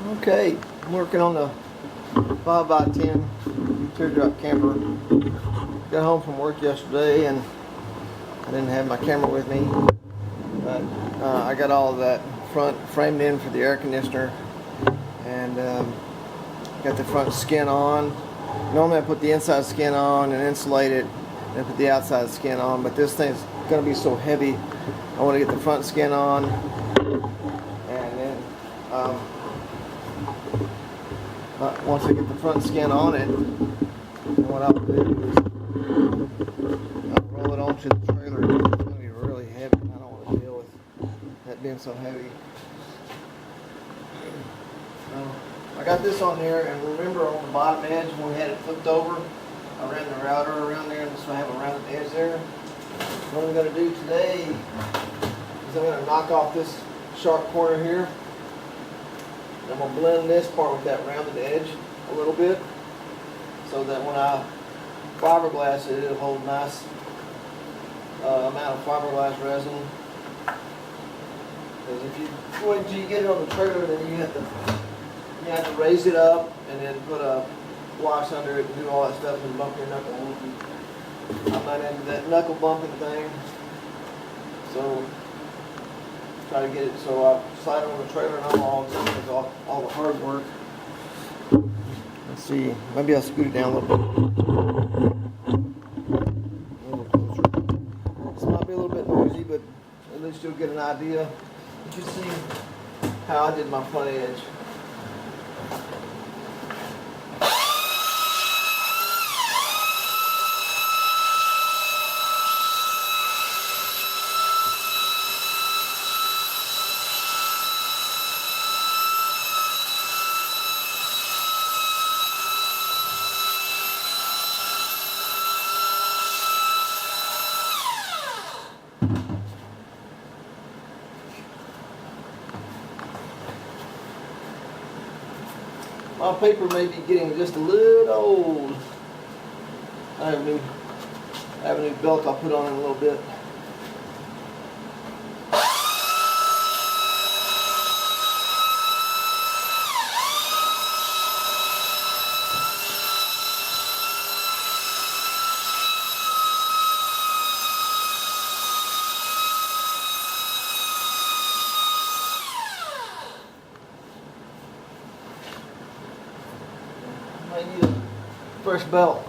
Okay, I'm working on the 5x10 Teardrop Camper. Got home from work yesterday and I didn't have my camera with me, but I got all of that front framed in for the air conditioner and got the front skin on. Normally I put the inside skin on and insulate it and put the outside skin on, but this thing's going to be so heavy I want to get the front skin on, and then once I get the front skin on it, then what I'll do is I'll roll it onto the trailer. It's going to be really heavy and I don't want to deal with that being so heavy. I got this on there, and remember on the bottom edge when we had it flipped over, I ran the router around there, and so I have a rounded edge there. What I'm going to do today is I'm going to knock off this sharp corner here. I'm going to blend this part with that rounded edge a little bit so that when I fiberglass it, it'll hold nice amount of fiberglass resin. Because if you wait until you get it on the trailer, then you have to raise it up and then put a wash under it and do all that stuff and bump your knuckle. I'm not into that knuckle bumping thing, so try to get it so I slide it on the trailer and I'm all the hard work. Let's see, maybe I'll scoot it down a little bit. This might be a little bit noisy, but at least you'll get an idea. You see how I did my front edge. My paper may be getting just a little old. I have a new belt I'll put on in a little bit. I need a fresh belt.